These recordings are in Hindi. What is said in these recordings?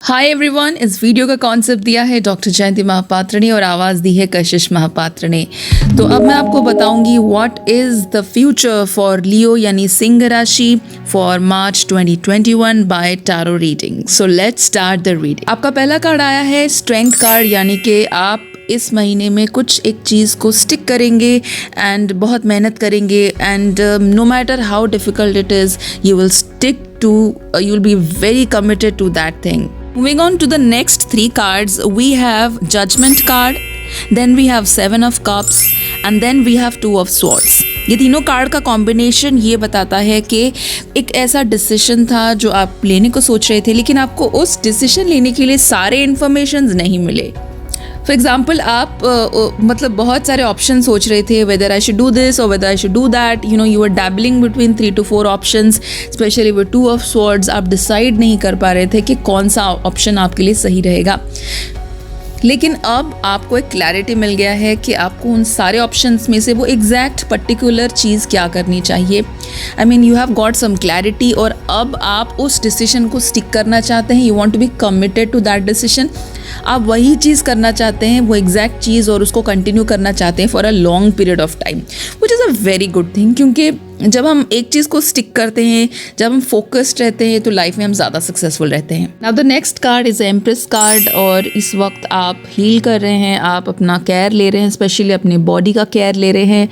हाय एवरीवन, इस वीडियो का कॉन्सेप्ट दिया है डॉक्टर जयंती महापात्र ने और आवाज़ दी है कशिश महापात्र ने। तो अब मैं आपको बताऊंगी what is the future for Leo यानी सिंह राशि for March 2021 by tarot reading. So let's start the reading. आपका पहला कार्ड आया है स्ट्रेंथ कार्ड, यानी कि आप इस महीने में कुछ एक चीज़ को स्टिक करेंगे एंड बहुत मेहनत करेंगे and no matter how difficult it is you will stick to, you will be very committed to that thing. Moving on to the next three cards, we have Judgment card, then we have Seven of Cups and then we have Two of Swords. ये तीनों कार्ड का कॉम्बिनेशन ये बताता है कि एक ऐसा डिसीजन था जो आप लेने को सोच रहे थे, लेकिन आपको उस डिसीजन लेने के लिए सारे इन्फॉर्मेशन नहीं मिले। फॉर एग्जाम्पल आप मतलब बहुत सारे ऑप्शन सोच रहे थे, whether I should do this और whether I should do that, you are dabbling between 3 to 4 options, specially with 2 of Swords। आप डिसाइड नहीं कर पा रहे थे कि कौन सा ऑप्शन आपके लिए सही रहेगा, लेकिन अब आपको एक क्लैरिटी मिल गया है कि आपको उन सारे ऑप्शंस में से वो एग्जैक्ट पर्टिकुलर चीज़ क्या करनी चाहिए। I mean you have got some clarity और अब आप उस डिसीजन को स्टिक करना चाहते हैं। You want to be committed to that decision. आप वही चीज़ करना चाहते हैं, वो एग्जैक्ट चीज़, और उसको कंटिन्यू करना चाहते हैं for a long period of time, which is a very good thing. क्योंकि जब हम एक चीज़ को स्टिक करते हैं, जब हम फोकस्ड रहते हैं, तो लाइफ में हम ज़्यादा सक्सेसफुल रहते हैं। Now the next card is empress card, और इस वक्त आप हील कर रहे हैं, आप अपना केयर ले रहे हैं, स्पेशली अपने बॉडी का केयर ले रहे हैं।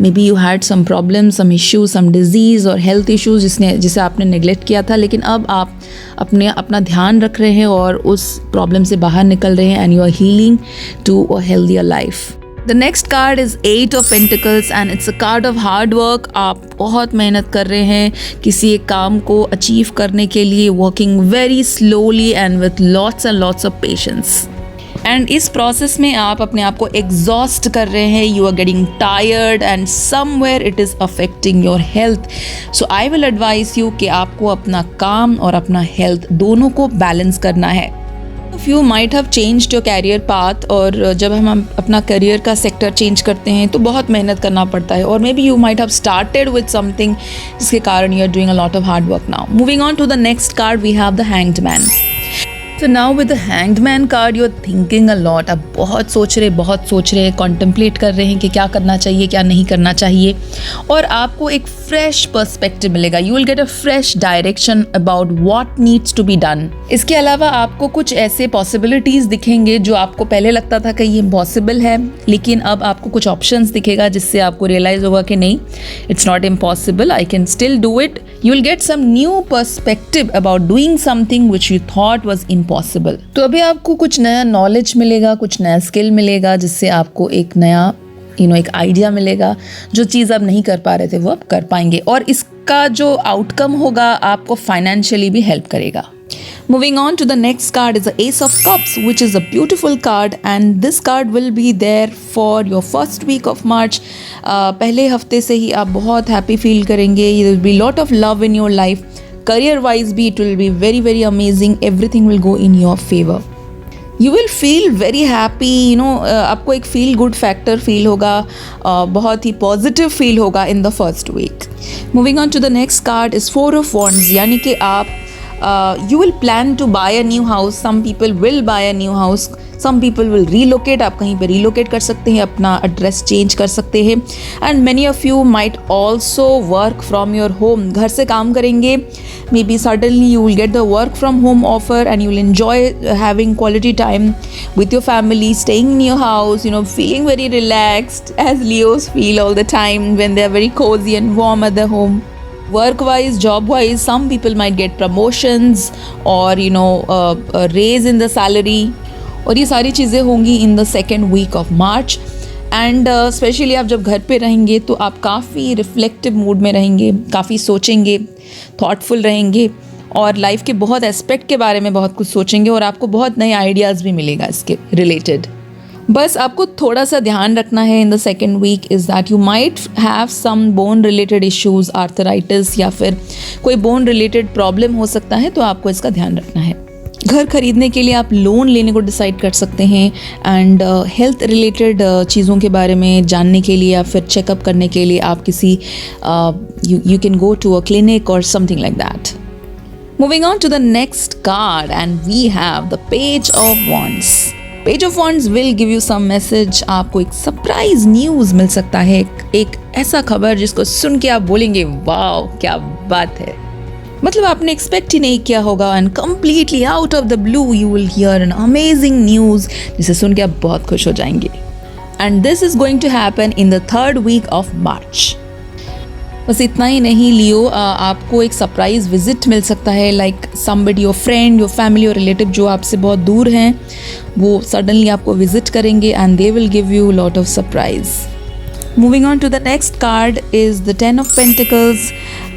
Maybe you had some problem, some issues, some disease और हेल्थ इश्यूज जिसे आपने नेग्लेक्ट किया था, लेकिन अब आप अपना ध्यान रख रहे हैं और उस प्रॉब्लम से बाहर निकल रहे हैं and you are healing to a healthier life. The next card is 8 of Pentacles and it's a card of hard work. आप बहुत मेहनत कर रहे हैं किसी एक काम को अचीव करने के लिए, working very slowly and with lots of patience. And इस प्रोसेस में आप अपने आप को एग्जॉस्ट कर रहे हैं, you are getting tired and somewhere it is affecting your health. So I will advice you कि आपको अपना काम और अपना हेल्थ दोनों को बैलेंस करना है। You might have changed your career path, और जब हम अपना करियर का सेक्टर चेंज करते हैं तो बहुत मेहनत करना पड़ता है, और may be you might have started with something जिसके कारण you are doing a lot of hard work now. Moving on to the next card, we have the Hanged Man. So now with the Hanged Man card, you're thinking a lot. आप बहुत सोच रहे, कॉन्टम्पलेट कर रहे हैं कि क्या करना चाहिए, क्या नहीं करना चाहिए, और आपको एक फ्रेश पर्सपेक्टिव मिलेगा। You will get a fresh direction about what needs to be done. इसके अलावा आपको कुछ ऐसे पॉसिबिलिटीज़ दिखेंगे जो आपको पहले लगता था कि ये इम्पॉसिबल है, लेकिन अब आपको कुछ ऑप्शंस दिखेगा जिससे आपको रियलाइज़ होगा कि नहीं, it's not impossible, I can still do it. You will get some new perspective about doing something which you thought was impossible. तो अभी आपको कुछ नया नॉलेज मिलेगा, कुछ नया स्किल मिलेगा, जिससे आपको एक नया एक आइडिया मिलेगा। जो चीज़ आप नहीं कर पा रहे थे वो आप कर पाएंगे, और इसका जो आउटकम होगा आपको फाइनेंशियली भी हेल्प करेगा। Moving on to the next card is the Ace of Cups, which is a beautiful card, and this card will be there for your first week of March. पहले हफ्ते से ही आप बहुत हैप्पी फील करेंगे। There will be lot of love in your life. Career wise भी it will be very amazing. Everything will go in your favor. You will feel very happy, आपको एक फील गुड फैक्टर फील होगा, बहुत ही पॉजिटिव फील होगा in the first week. Moving on to the next card is 4 of Wands, यानी कि आप you will plan to buy a new house. Some people will buy a new house. Some people will relocate. आप कहीं पे relocate कर सकते हैं, अपना एड्रेस चेंज कर सकते हैं, and many of you might also work from your home. घर से काम करेंगे. Maybe suddenly you will get the work from home offer and you will enjoy having quality time with your family, staying in your house, feeling very relaxed, as Leos feel all the time when they are very cozy and warm at their home. Work wise, job wise, some people might get promotions or a raise in the salary, और ये सारी चीज़ें होंगी in the second week of March. And specially आप जब घर पे रहेंगे तो आप काफ़ी रिफ्लेक्टिव मूड में रहेंगे, काफ़ी सोचेंगे, थॉटफुल रहेंगे, और लाइफ के बहुत एस्पेक्ट के बारे में बहुत कुछ सोचेंगे, और आपको बहुत नए आइडियाज़ भी मिलेगा इसके रिलेटेड। बस आपको थोड़ा सा ध्यान रखना है in the second week is that you might have some bone related issues, arthritis या फिर कोई बोन रिलेटेड प्रॉब्लम हो सकता है, तो आपको इसका ध्यान रखना है। घर खरीदने के लिए आप लोन लेने को डिसाइड कर सकते हैं, एंड हेल्थ रिलेटेड चीज़ों के बारे में जानने के लिए या फिर चेकअप करने के लिए आप किसी you can go to a clinic और something like that. Moving on to the next card, and we have the Page of Wands. Page of Wands will give you some message. आपको एक सरप्राइज न्यूज मिल सकता है, एक ऐसा खबर जिसको सुन के आप बोलेंगे वाओ क्या बात है, मतलब आपने एक्सपेक्ट ही नहीं किया होगा, and completely out of the blue you will hear an amazing news जिसे सुन के आप बहुत खुश हो जाएंगे. And this is going to happen in the 3rd week of March. बस इतना ही नहीं लियो, आपको एक सरप्राइज विजिट मिल सकता है, like somebody, your friend, your family और रिलेटिव जो आपसे बहुत दूर हैं, वो सडनली आपको विजिट करेंगे and they will give you lot of surprise. Moving on to the next card is the 10 of Pentacles,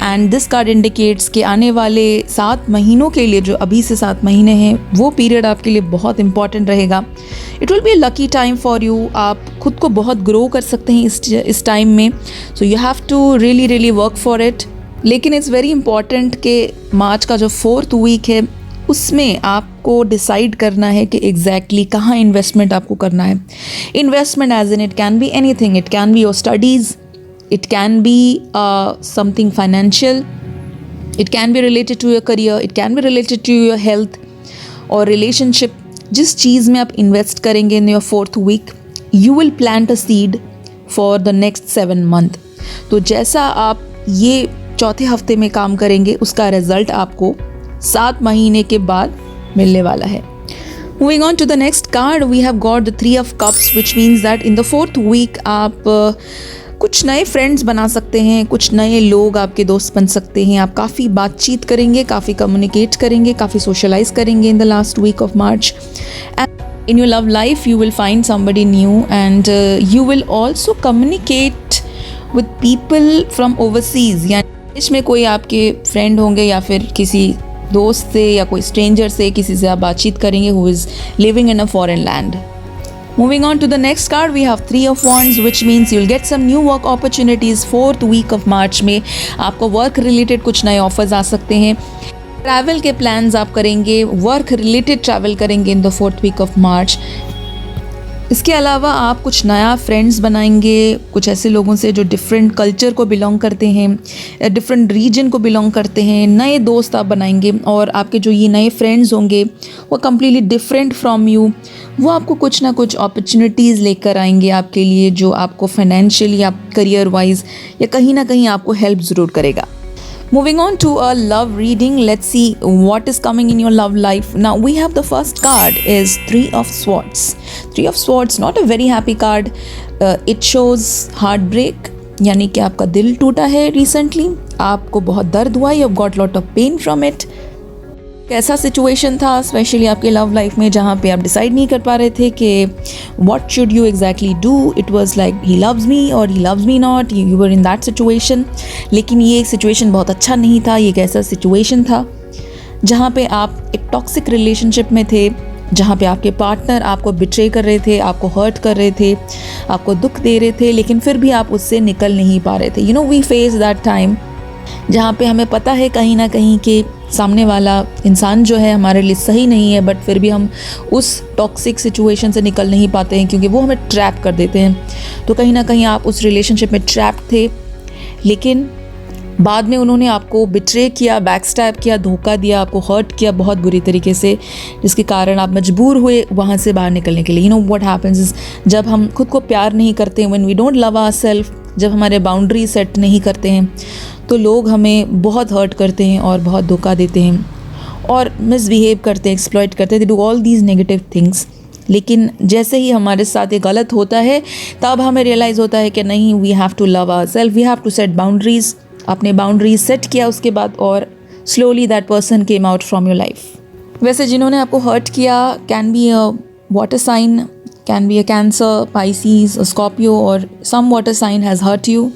and this card indicates कि आने वाले 7 महीनों के लिए, जो अभी से 7 महीने हैं, वो पीरियड आपके लिए बहुत इंपॉर्टेंट रहेगा. It will be a lucky time for you. आप खुद को बहुत ग्रो कर सकते हैं इस टाइम में, so you have to really work for it. लेकिन इट्स वेरी इंपॉर्टेंट कि मार्च का जो 4th week है उसमें आपको डिसाइड करना है कि एग्जैक्टली कहाँ इन्वेस्टमेंट आपको करना है. Investment as in it can be anything. It can be your studies, it can be something financial, it can be related to your career, it can be related to your health और रिलेशनशिप. जिस चीज़ में आप इन्वेस्ट करेंगे in your 4th week, you will plant a seed for the next 7 month. तो जैसा आप ये चौथे हफ्ते में काम करेंगे उसका रिजल्ट आपको 7 महीने के बाद मिलने वाला है. Moving on to the next card, we have got the 3 of Cups, which means that in the 4th week आप कुछ नए फ्रेंड्स बना सकते हैं, कुछ नए लोग आपके दोस्त बन सकते हैं. आप काफ़ी बातचीत करेंगे, काफ़ी कम्युनिकेट करेंगे, काफ़ी सोशलाइज करेंगे in the last week of March. And in your love life, you will find somebody new, and you will also communicate with people from overseas. यानी इसमें कोई आपके फ्रेंड होंगे या फिर किसी दोस्त से या कोई स्ट्रेंजर से, किसी से आप बातचीत करेंगे who is living in a foreign land. Moving on to the next card, we have 3 of Wands, which means you'll get some new work opportunities 4th week of March में. आपको वर्क रिलेटेड कुछ नए ऑफर्स आ सकते हैं. ट्रैवल के प्लान्स आप करेंगे, वर्क रिलेटेड ट्रैवल करेंगे in the 4th week of March. इसके अलावा आप कुछ नया फ्रेंड्स बनाएंगे, कुछ ऐसे लोगों से जो डिफरेंट कल्चर को बिलोंग करते हैं, डिफरेंट रीजन को बिलोंग करते हैं. नए दोस्त आप बनाएंगे और आपके जो ये नए फ्रेंड्स होंगे वो कम्प्लीटली डिफरेंट फ्रॉम यू. वो आपको कुछ ना कुछ अपॉर्चुनिटीज़ लेकर आएंगे आपके लिए, जो आपको फाइनेंशियली, आप करियर वाइज या कहीं ना कहीं आपको हेल्प ज़रूर करेगा. Moving on to a love reading, let's see what is coming in your love life. Now we have the first card is 3 of Swords. 3 of Swords, not a very happy card. It shows heartbreak, यानी कि आपका दिल टूटा है recently, आपको बहुत दर्द हुआ, you have got lot of pain from it. कैसा सिचुएशन था स्पेशली आपके लव लाइफ में जहाँ पे आप डिसाइड नहीं कर पा रहे थे कि what should you exactly do. It was like he loves me और he loves me not, you were in that situation. लेकिन ये सिचुएशन बहुत अच्छा नहीं था. ये एक ऐसा सिचुएशन था जहाँ पे आप एक टॉक्सिक रिलेशनशिप में थे, जहाँ पे आपके पार्टनर आपको बिट्रे कर रहे थे, आपको हर्ट कर रहे थे, आपको दुख दे रहे थे, लेकिन फिर भी आप उससे निकल नहीं पा रहे थे. You know, we face that time जहाँ पे हमें पता है कहीं ना कहीं कि सामने वाला इंसान जो है हमारे लिए सही नहीं है, बट फिर भी हम उस टॉक्सिक सिचुएशन से निकल नहीं पाते हैं क्योंकि वो हमें ट्रैप कर देते हैं. तो कहीं ना कहीं आप उस रिलेशनशिप में ट्रैप थे, लेकिन बाद में उन्होंने आपको बिट्रे किया, बैकस्टैब किया, धोखा दिया, आपको हर्ट किया बहुत बुरी तरीके से, जिसके कारण आप मजबूर हुए वहाँ से बाहर निकलने के लिए. You know what happens is, जब हम खुद को प्यार नहीं करते, when we don't love ourself, जब हमारे बाउंड्री सेट नहीं करते हैं, तो लोग हमें बहुत हर्ट करते हैं और बहुत धोखा देते हैं और मिसबिहेव करते हैं, एक्सप्लॉइट करते हैं, they do all these negative things. लेकिन जैसे ही हमारे साथ ये गलत होता है तब हमें रियलाइज़ होता है कि नहीं, we have to love ourselves, we have to set boundaries. आपने बाउंड्रीज सेट किया उसके बाद और slowly that person came out from your life. वैसे जिन्होंने आपको हर्ट किया can be a water sign, can be a Cancer, Pisces, Scorpio, और some water sign has hurt you.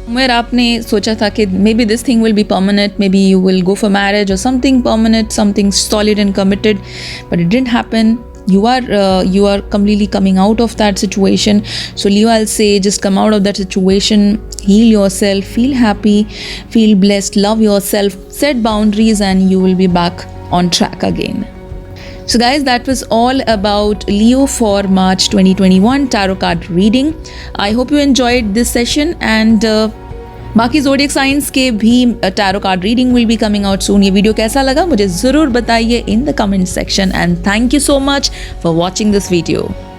उमेर आपने सोचा था कि maybe this thing will be permanent, maybe you will go for marriage और something permanent, something solid and committed, but it didn't happen. You are completely coming out of that situation. So Leo, I'll say just come out of that situation, heal yourself, feel happy, feel blessed, love yourself, set boundaries, and you will be back on track again. So guys, that was all about Leo for March 2021 tarot card reading. I hope you enjoyed this session, and बाकी ज़ोडिएक साइंस के भी tarot card reading will be coming out soon. ये वीडियो कैसा लगा मुझे ज़रूर बताइए in the comment section, and thank you so much for watching this video.